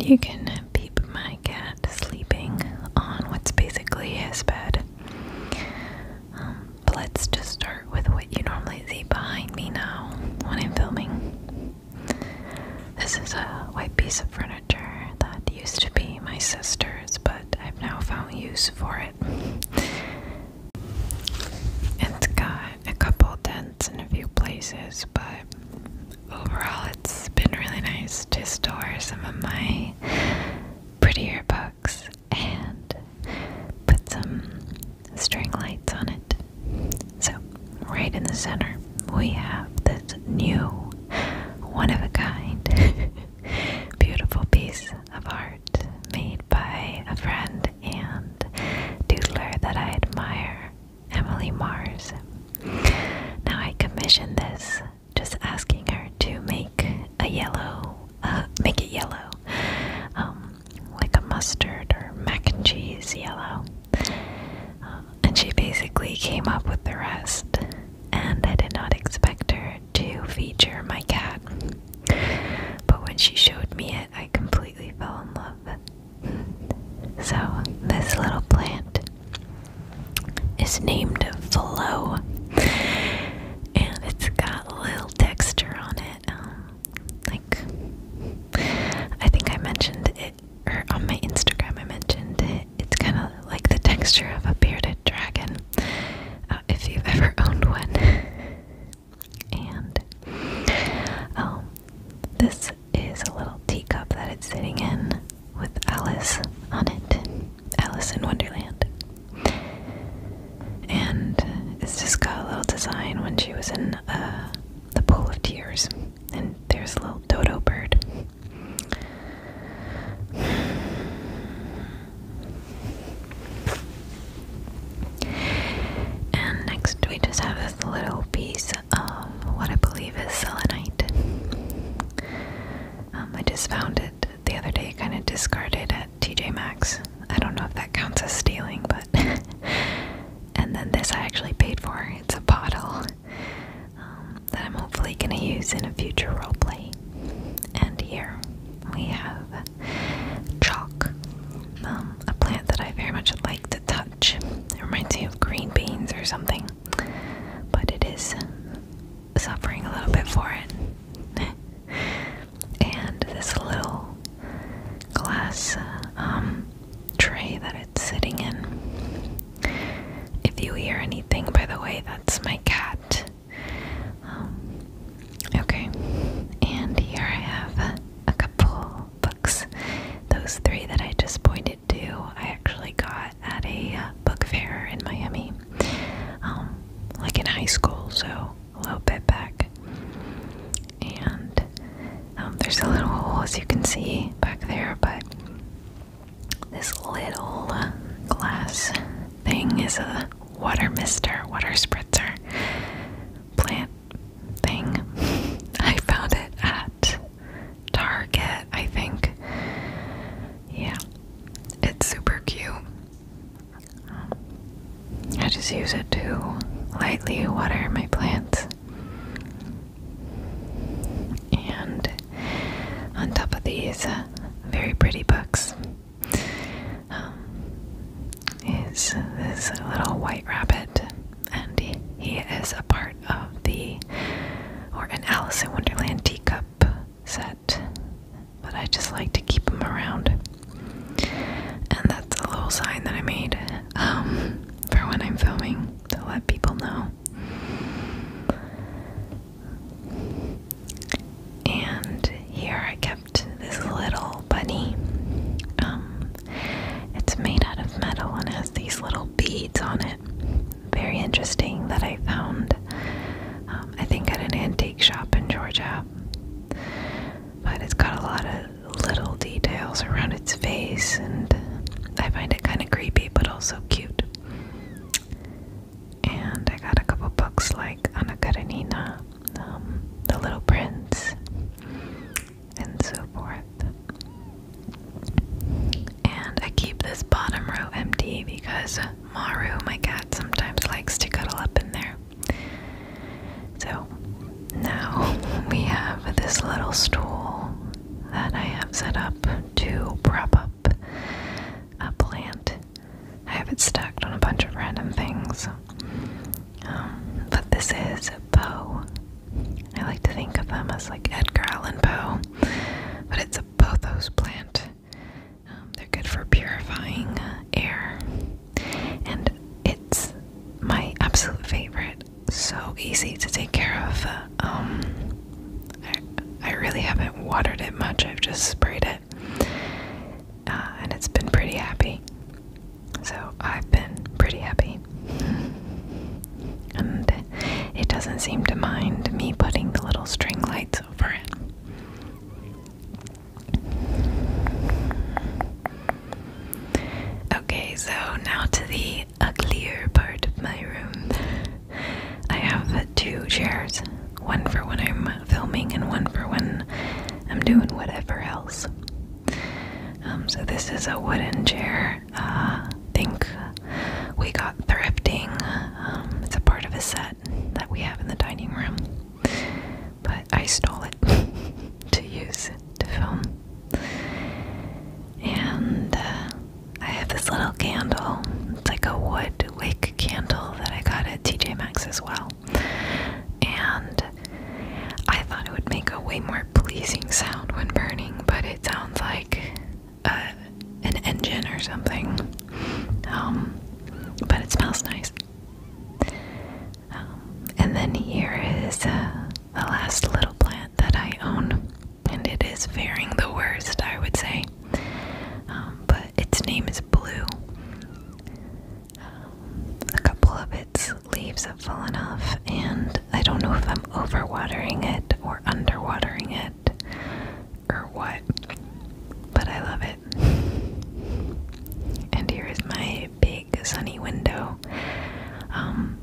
You can peep my cat sleeping on what's basically his bed. But let's just start with what you normally see behind me now when I'm filming. This is a white piece of furniture that used to be my sister's, but I've now found use for it. It's got a couple dents in a few places, but overall it's been really nice to store some of my prettier books and put some string lights on it. So, right in the center, we have this new, one-of-a-kind, beautiful piece of art made by a friend and doodler that I admire, Emily Mars. Now, I commissioned this just asking her to make it yellow, like a mustard or mac and cheese yellow. And she basically came up with the rest, and I did not expect her to feature my cat. But when she showed me it, I completely fell in love. So, this little plant is named Flo, and it's got a little texture on it. I think I mentioned it, or on my Instagram I mentioned it. It's kind of like the texture of a bearded dragon, if you've ever owned one. And this is a little teacup that it's sitting in with Alice on it. Alice in Wonderland. And it's just got a little design when she was in the Pool of Tears. And there's a little dodo bird. And next we just have this little piece of what I believe is selenite. I just found it the other day, kind of discarded at TJ Maxx. I don't know if that counts as stealing, but and then this I actually paid for. It's a bottle that I'm hopefully going to use in a future roleplay. And here we have chalk, a plant that I very much like to touch. It reminds me of green beans or something, but it is suffering a little bit for it. And this little glass tray that it's sitting in. If you hear anything, by the way, that's my cat. Okay, and here I have a couple books. Those three that I just pointed to, I actually got at a book fair in Miami, like in high school, so a little bit back. And there's a little hole, as you can see back there, but this little glass thing is a water spritzer plant thing. I found it at Target, I think. Yeah, it's super cute. I just use it to lightly water my plants. And on top of these very pretty books is this little white rabbit, and he is a part of an Alice in Wonderland teacup set, but I just like to keep him around. And that's a little sign that I made for when I'm filming to let people know. And here I kept this little bunny. It's made out of metal and has these little beads on it. Very interesting, that I found, I think at an antique shop in Georgia. But it's got a lot of little details around its face, and I find it kind of creepy but also cute. And I got a couple books like Anna Karenina, The Little Prince, and so forth. And I keep this bottom row empty because Maru, my cat, sometimes likes to cuddle up in there. So now we have this little stool that I have set up to prop up a plant. I have it stacked on a bunch of random things. But this is Poe. I like to think of them as like Edgar Allan Poe, but it's a Pothos plant. They're good for purifying air, and it's my absolute favorite. So easy to take care of. I really haven't watered it much. I've just sprayed it, and it's been pretty happy. So I've been pretty happy. And it doesn't seem to mind me putting the little string lights over it. Okay, so now to the uglier part of my room. I have 2 chairs, one for when I'm filming and one for when I'm doing whatever else. So this is a wooden chair. I think we got thrifting. It's a part of a set that we have in the dining room, but I stole it to use to film. And I have this little candle. It's like a wood wick candle that I got at TJ Maxx as well. And I thought it would make a way more pleasing sound when burning, but it sounds like an engine or something. But it smells nice. And then here is the last little plant that I own, and it is faring the worst, I would say. But its name is Blue. A couple of its leaves have fallen off, and I don't know if I'm overwatering it or underwatering it or what, but I love it. And here is my big sunny window.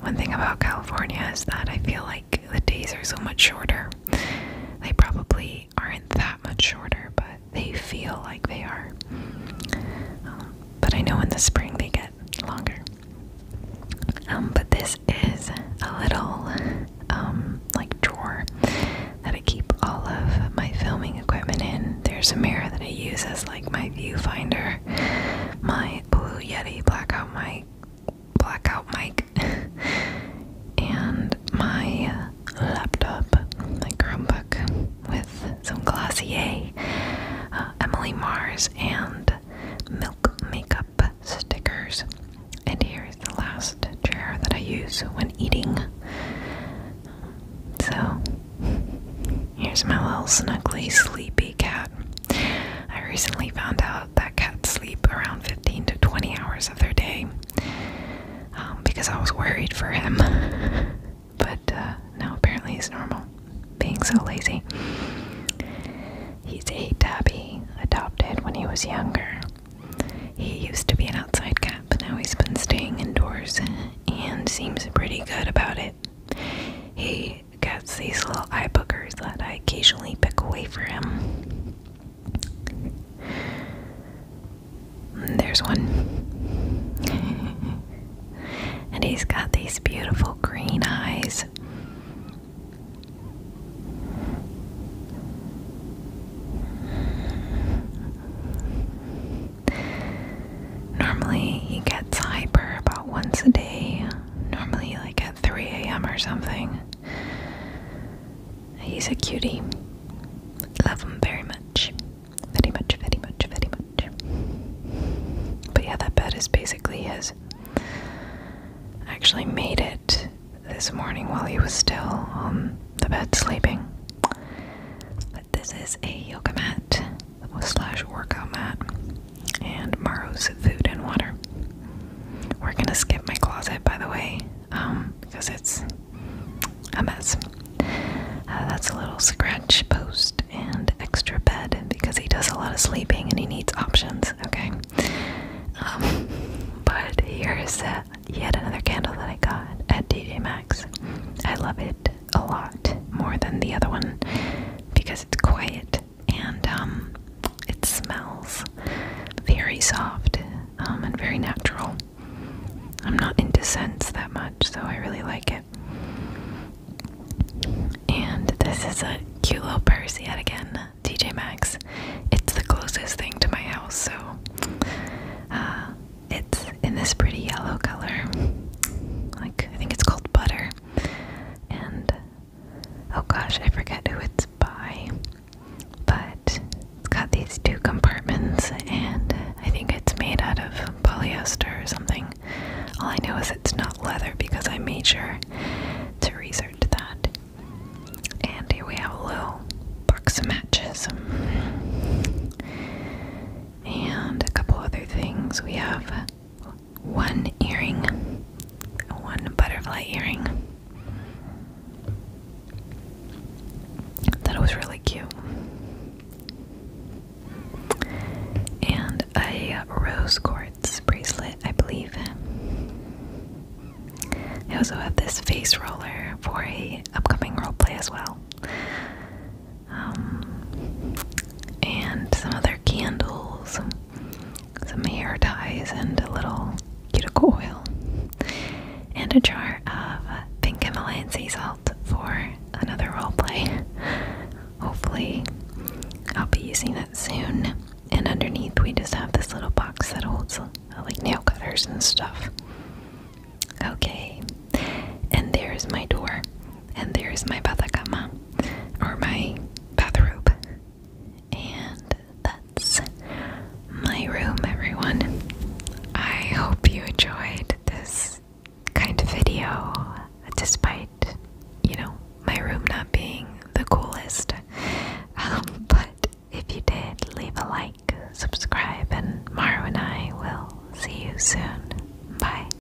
One thing about California is that I feel like the days are so much shorter. They probably aren't that much shorter, but they feel like they are. But I know in the spring they get longer. But this is a little like drawer that I keep all of my filming equipment in. There's a mirror that I use as like my viewfinder, my Blue Yeti blackout mic, and my laptop, my Chromebook with some Glossier, Emily Mars, and Milk makeup stickers. And here is the last chair that I use when eating. So here's my little snuggly sleepy cat. I recently found out that cats sleep around 15 to 20 hours of their day, because I was worried for him. But now apparently he's normal, being so lazy. He's a tabby, adopted when he was younger. He used to be an outside cat, but now he's been staying indoors and seems pretty good about it. He gets these little eye boogers that I occasionally pick away for him. There's one. And he's got these beautiful green eyes. Normally he gets hyper about once a day, normally like at 3 a.m. or something. He's a cutie. Love him very much. Very much, very much, very much. But yeah, that bed is basically his. I actually made it this morning while he was still on the bed sleeping. But this is a yoga mat / workout mat, and Maru's food and water. We're gonna skip my closet, by the way, because it's a mess. That's a little scratch post and extra bed because he does a lot of sleeping and he needs options, okay? But here's yet another candle that I got at TJ Maxx. I love it a lot more than the other one because it's quiet and it smells very soft and very natural. I'm not into scents that much, so I really like it. And this is a cute little purse yet again, TJ Maxx. It's the closest thing to my house, so it's in this pretty yellow color. Like, I think it's called Butter. And oh gosh, I forget who it's by, but it's got these 2 compartments, and I think it's made out of polyester or something. All I know is it's not leather because I made sure to research that. And here we have a little box of matches. And a couple other things. We have 1 earring, 1 butterfly earring. That was really cute. And a rose quartz bracelet, I believe. I also have this face roller for a upcoming roleplay as well. And some other candles, some hair ties, and a little cuticle oil. And a jar of pink Himalayan sea salt for another roleplay. Hopefully, I'll be using that soon. And underneath, we just have this little box that holds like nail cutters and stuff. Okay, and there's my door, and there's my bathakama, or my bathrobe, and that's my room, everyone. I hope you enjoyed this kind of video.